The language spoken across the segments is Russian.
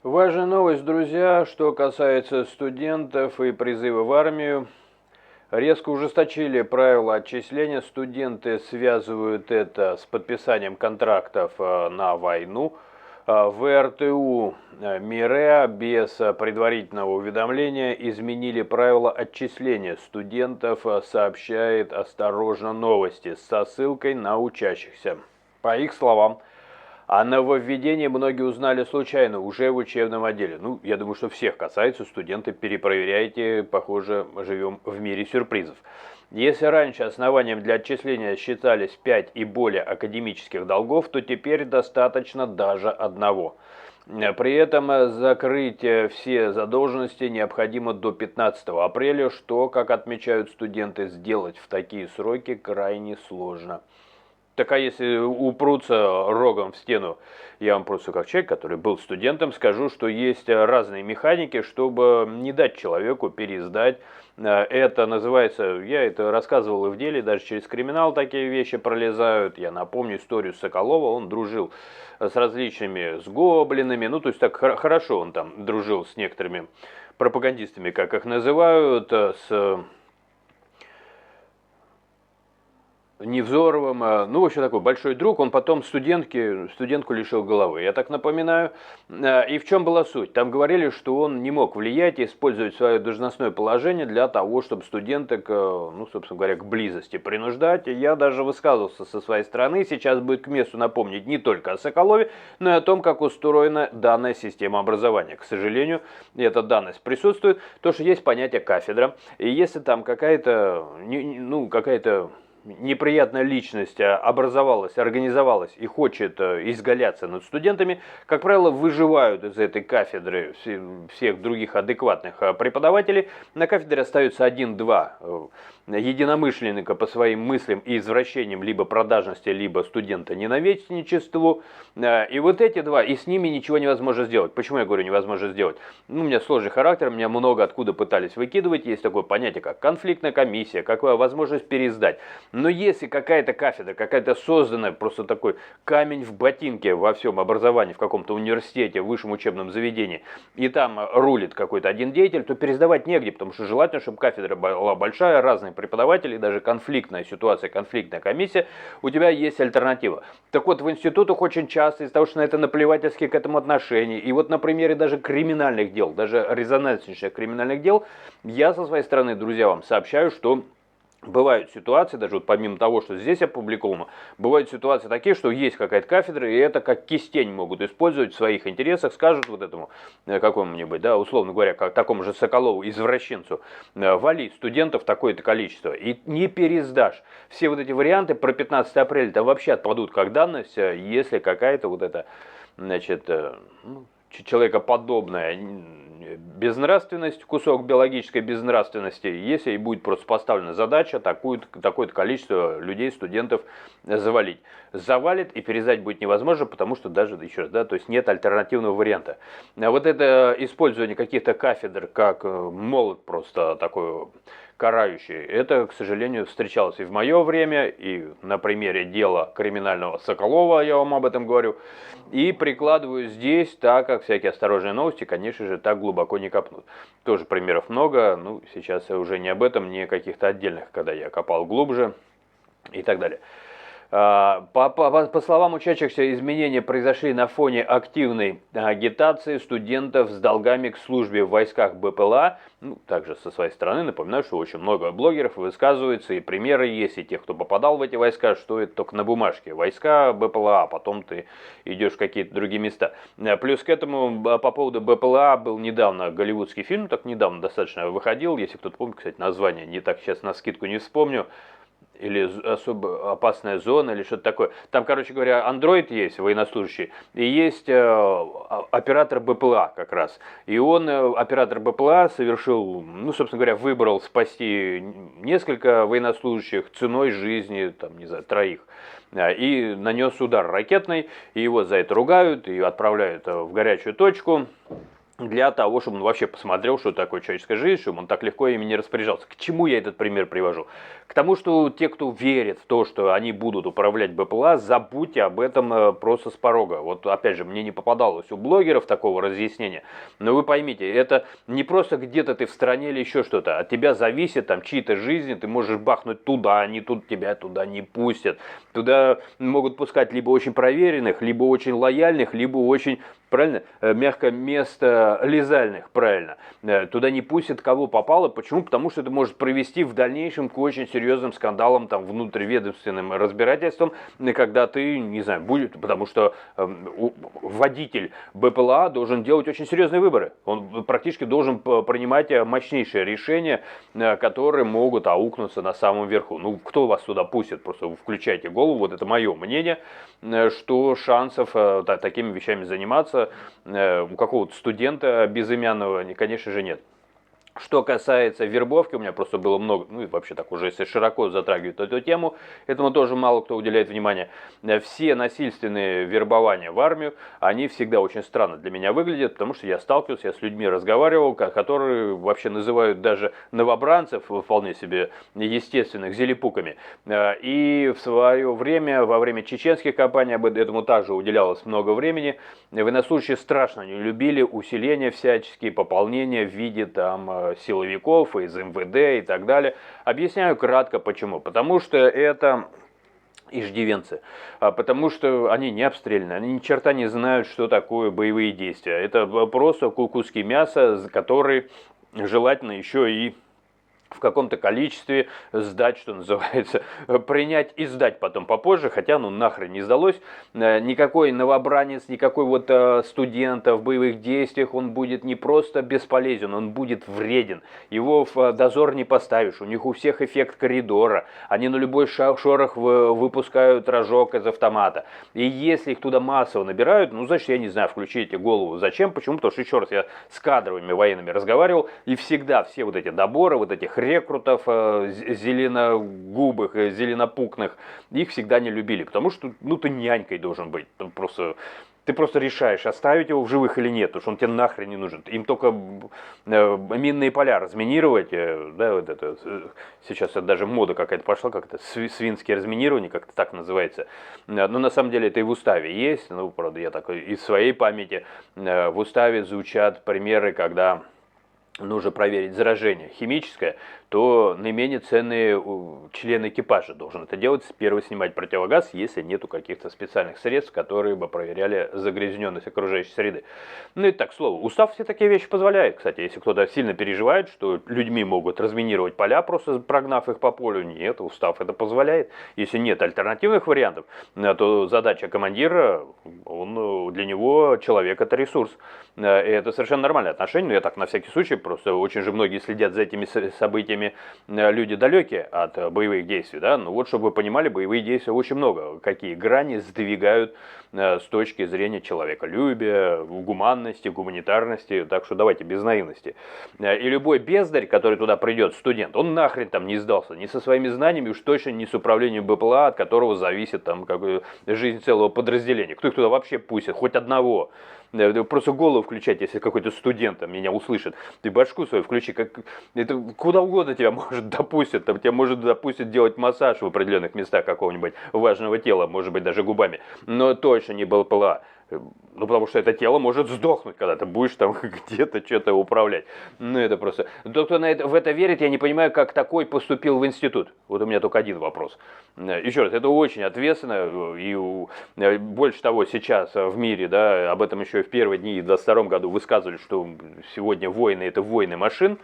Важная новость, друзья, что касается студентов и призыва в армию. Резко ужесточили правила отчисления. Студенты связывают это с подписанием контрактов на войну. В РТУ МИРЭ без предварительного уведомления изменили правила отчисления студентов, сообщает «Осторожно, новости» со ссылкой на учащихся. По их словам, о нововведении многие узнали случайно, уже в учебном отделе. Ну, я думаю, что всех касается, студенты, перепроверяйте, похоже, живем в мире сюрпризов. Если раньше основанием для отчисления считались 5 и более академических долгов, то теперь достаточно даже одного. При этом закрыть все задолженности необходимо до 15 апреля, что, как отмечают студенты, сделать в такие сроки крайне сложно. Так а если упрутся рогом в стену, я вам просто как человек, который был студентом, скажу, что есть разные механики, чтобы не дать человеку пересдать. Это называется, я это рассказывал и в деле, даже через криминал такие вещи пролезают. Я напомню историю Соколова, он дружил с различными, с гоблинами, ну то есть так хорошо он там дружил с некоторыми пропагандистами, как их называют, с Невзоровым, ну, вообще такой большой друг, он потом студентку лишил головы, я так напоминаю. И в чем была суть? Там говорили, что он не мог влиять и использовать свое должностное положение для того, чтобы студенток, ну, собственно говоря, к близости принуждать. Я даже высказывался со своей стороны, сейчас будет к месту напомнить не только о Соколове, но и о том, как устроена данная система образования. К сожалению, эта данность присутствует, то, что есть понятие кафедра, и если там какая-то, ну, какая-то неприятная личность образовалась, организовалась и хочет изгаляться над студентами, как правило, выживают из этой кафедры всех других адекватных преподавателей. На кафедре остаются один-два единомышленника по своим мыслям и извращениям либо продажности, либо студента ненавистничеству. И вот эти два, и с ними ничего невозможно сделать. Почему я говорю невозможно сделать? Ну, у меня сложный характер, меня много откуда пытались выкидывать. Есть такое понятие, как конфликтная комиссия, как возможность пересдать. Но если какая-то кафедра, какая-то созданная, просто такой камень в ботинке во всем образовании, в каком-то университете, в высшем учебном заведении, и там рулит какой-то один деятель, то пересдавать негде, потому что желательно, чтобы кафедра была большая, разные преподаватели, даже конфликтная ситуация, конфликтная комиссия, у тебя есть альтернатива. Так вот, в институтах очень часто из-за того, что на это наплевательски к этому отношение, и вот на примере даже криминальных дел, даже резонанснейших криминальных дел, я со своей стороны, друзья, вам сообщаю, что бывают ситуации, даже вот помимо того, что здесь опубликовано, бывают ситуации такие, что есть какая-то кафедра, и это как кистень могут использовать в своих интересах, скажут вот этому какому-нибудь, да, условно говоря, как такому же Соколову, извращенцу, вали студентов такое-то количество, и не пересдашь. Все вот эти варианты про 15 апреля там вообще отпадут как данность, если какая-то вот эта, значит, ну, человекоподобная безнравственность, кусок биологической безнравственности, если и будет просто поставлена задача такое-то количество людей, студентов завалить. Завалит и пересдать будет невозможно, потому что даже, еще раз, да, то есть нет альтернативного варианта. А вот это использование каких-то кафедр как молот просто такой карающий, это, к сожалению, встречалось и в мое время, и на примере дела криминального Соколова, я вам об этом говорю, и прикладываю здесь, так как всякие осторожные новости, конечно же, так глубоко не копнут. Тоже примеров много, ну, сейчас уже не об этом, не о каких-то отдельных, когда я копал глубже и так далее. По словам учащихся, изменения произошли на фоне активной агитации студентов с долгами к службе в войсках БПЛА. Ну, также со своей стороны напоминаю, что очень много блогеров высказываются, и примеры есть, и тех, кто попадал в эти войска, что это только на бумажке. Войска БПЛА, а потом ты идешь в какие-то другие места. Плюс к этому, по поводу БПЛА, был недавно голливудский фильм, так недавно достаточно выходил, если кто-то помнит, кстати, название, не так сейчас на скидку не вспомню, или особо опасная зона, или что-то такое. Там, короче говоря, андроид есть, военнослужащий, и есть оператор БПЛА как раз. И он, оператор БПЛА, совершил, ну, собственно говоря, выбрал спасти несколько военнослужащих ценой жизни, там, не знаю, троих. И нанес удар ракетный, и его за это ругают, и отправляют в горячую точку. для того, чтобы он вообще посмотрел, что такое человеческая жизнь, чтобы он так легко ими не распоряжался. К чему я этот пример привожу? К тому, что те, кто верит в то, что они будут управлять БПЛА, забудьте об этом просто с порога. Вот опять же, мне не попадалось у блогеров такого разъяснения, но вы поймите, это не просто где-то ты в стране или еще что-то, от тебя зависит там чьи-то жизни, ты можешь бахнуть туда, они тут тебя туда не пустят. Туда могут пускать либо очень проверенных, либо очень лояльных, либо очень, правильно, мягко место лизальных, правильно. Туда не пустят кого попало. Почему? Потому что это может привести в дальнейшем к очень серьезным скандалам, там, внутриведомственным разбирательствам, когда ты, не знаю, будет, потому что водитель БПЛА должен делать очень серьезные выборы. Он практически должен принимать мощнейшие решения, которые могут аукнуться на самом верху. Ну, кто вас туда пустит? Просто включайте голову. Вот это мое мнение, что шансов такими вещами заниматься у какого-то студента безымянного, конечно же, нет. Что касается вербовки, у меня просто было много, ну и вообще так уже, если широко затрагивать эту тему, этому тоже мало кто уделяет внимания. Все насильственные вербования в армию, они всегда очень странно для меня выглядят, потому что я сталкивался, я с людьми разговаривал, которые вообще называют даже новобранцев вполне себе естественных зелепуками. И в свое время, во время чеченских кампаний, об этому также уделялось много времени. Военнослужащие страшно не любили усиления всяческие, пополнения в виде там силовиков из МВД и так далее. Объясняю кратко почему. Потому что это иждивенцы, потому что они не обстрелянные, они ни черта не знают, что такое боевые действия. Это просто куски мяса, которые желательно еще и в каком-то количестве сдать, что называется, принять и сдать потом попозже, хотя ну нахрен не сдалось. Никакой новобранец, никакой вот студент в боевых действиях, он будет не просто бесполезен, он будет вреден. Его в дозор не поставишь, у них у всех эффект коридора, они на любой шорох выпускают рожок из автомата. И если их туда массово набирают, ну значит, я не знаю, включите голову. Зачем? Почему? Потому что, еще раз, я с кадровыми военными разговаривал, и всегда все вот эти доборы, вот этих рекрутов зеленогубых, зеленопукных, их всегда не любили, потому что, ну, ты нянькой должен быть, ты просто решаешь, оставить его в живых или нет, потому что он тебе нахрен не нужен. Им только минные поля разминировать, да, вот это, сейчас это даже мода какая-то пошла, как-то свинское разминирование, как-то так называется. Но на самом деле это и в уставе есть, ну, правда, я так из своей памяти, в уставе звучат примеры, когда нужно проверить заражение химическое, то наименее ценные члены экипажа должен это делать. Первый снимать противогаз, если нету каких-то специальных средств, которые бы проверяли загрязненность окружающей среды. Ну и так, к слову, устав все такие вещи позволяет. Кстати, если кто-то сильно переживает, что людьми могут разминировать поля, просто прогнав их по полю, нет, устав это позволяет. Если нет альтернативных вариантов, то задача командира, для него человек это ресурс. И это совершенно нормальное отношение, но я так на всякий случай, просто очень же многие следят за этими событиями, люди далекие от боевых действий, да, ну вот чтобы вы понимали, боевые действия очень много, какие грани сдвигают с точки зрения человеколюбия, гуманности, гуманитарности, так что давайте без наивности. И любой бездарь, который туда придет, студент, он нахрен там не сдался, ни со своими знаниями, уж точно не с управлением БПЛА, от которого зависит там жизнь целого подразделения. Кто их туда вообще пустит, хоть одного. Просто голову включать, если какой-то студент меня услышит. Ты башку свою включи, это куда угодно тебя может допустят. Там тебя может допустят делать массаж в определенных местах какого-нибудь важного тела, может быть даже губами. Но точно не БПЛА. Ну, потому что это тело может сдохнуть, когда ты будешь там где-то что-то управлять. Ну, это просто... Тот, кто в это верит, я не понимаю, как такой поступил в институт. Вот у меня только один вопрос. Еще раз, это очень ответственно. И больше того, сейчас в мире, да, об этом еще и в первые дни в 2022 году высказывали, что сегодня войны – это войны машин.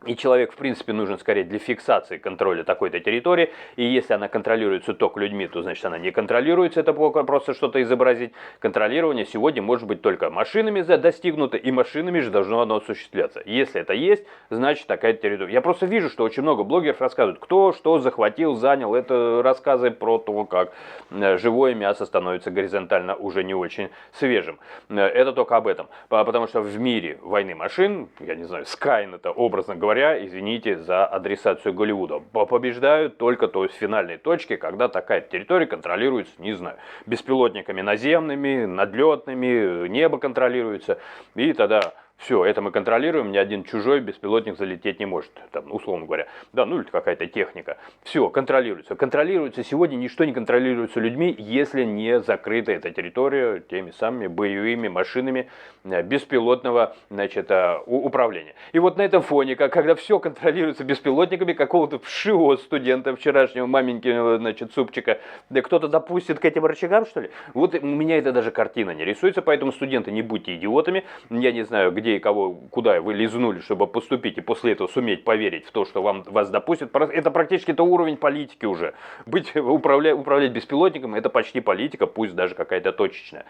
И человек, в принципе, нужен скорее для фиксации контроля такой-то территории. И если она контролируется только людьми, то значит она не контролируется, это просто что-то изобразить. Контролирование сегодня может быть только машинами достигнуто, и машинами же должно оно осуществляться. Если это есть, значит такая территория. Я просто вижу, что очень много блогеров рассказывают, кто что захватил, занял. Это рассказы про то, как живое мясо становится горизонтально уже не очень свежим. Это только об этом. Потому что в мире войны машин, я не знаю, Скайнета, образно говоря, говоря, извините за адресацию Голливуда, побеждают только, то есть, финальные точки, когда такая территория контролируется, не знаю, беспилотниками наземными, надлетными, небо контролируется, и тогда все, это мы контролируем, ни один чужой беспилотник залететь не может, там, условно говоря. Да, ну или какая-то техника. Все, контролируется. Контролируется сегодня, ничто не контролируется людьми, если не закрыта эта территория теми самыми боевыми машинами беспилотного, значит, управления. И вот на этом фоне, когда все контролируется беспилотниками, какого-то вшивого студента вчерашнего, маменькиного, значит, супчика, да кто-то допустит к этим рычагам, что ли? Вот у меня это даже картина не рисуется, поэтому, студенты, не будьте идиотами. Я не знаю, где и кого, куда вы лизнули, чтобы поступить и после этого суметь поверить в то, что вас допустят. Это практически это уровень политики уже. Управлять беспилотником — это почти политика, пусть даже какая-то точечная.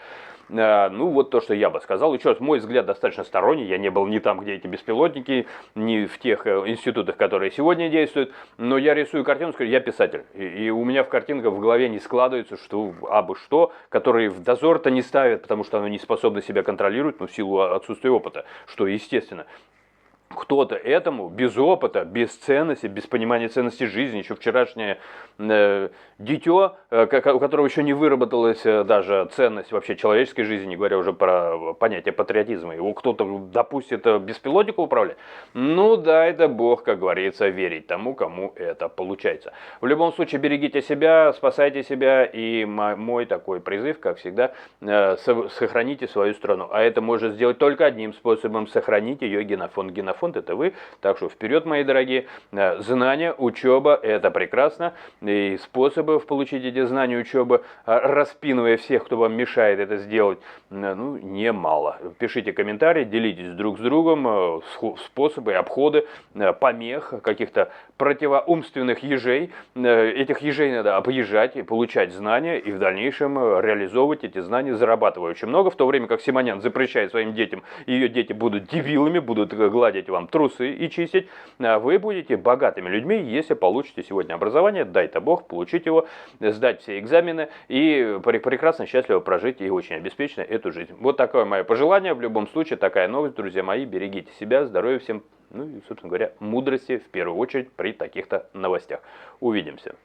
Ну, вот то, что я бы сказал. Еще раз, мой взгляд достаточно сторонний. Я не был ни там, где эти беспилотники, ни в тех институтах, которые сегодня действуют. Но я рисую картину, скажу, я писатель. И у меня в картинках в голове не складывается, что абы что, которые в дозор-то не ставят, потому что оно не способно себя контролировать, ну, в силу отсутствия опыта, что естественно. Кто-то этому без опыта, без ценности, без понимания ценности жизни, еще вчерашнее дитё, у которого еще не выработалась даже ценность вообще человеческой жизни, не говоря уже про понятие патриотизма, его кто-то допустит беспилотнику управлять. Ну дай да бог, как говорится, верить тому, кому это получается. В любом случае, берегите себя, спасайте себя, и мой такой призыв, как всегда, сохраните свою страну. А это можно сделать только одним способом — сохранить ее генофонд. Генофонд — это вы, так что вперед, мои дорогие. Знания, учеба — это прекрасно, и способов получить эти знания, учеба, распинывая всех, кто вам мешает это сделать, ну, немало. Пишите комментарии, делитесь друг с другом, способы, обходы, помех, каких-то противоумственных ежей. Этих ежей надо объезжать и получать знания, и в дальнейшем реализовывать эти знания, зарабатывая очень много, в то время как Симонян запрещает своим детям, ее дети будут дебилами, будут гладить вам трусы и чистить. Вы будете богатыми людьми, если получите сегодня образование, дай-то Бог, получить его, сдать все экзамены и прекрасно, счастливо прожить и очень обеспеченно эту жизнь. Вот такое мое пожелание. В любом случае, такая новость, друзья мои. Берегите себя, здоровья всем, ну и, собственно говоря, мудрости в первую очередь при таких-то новостях. Увидимся.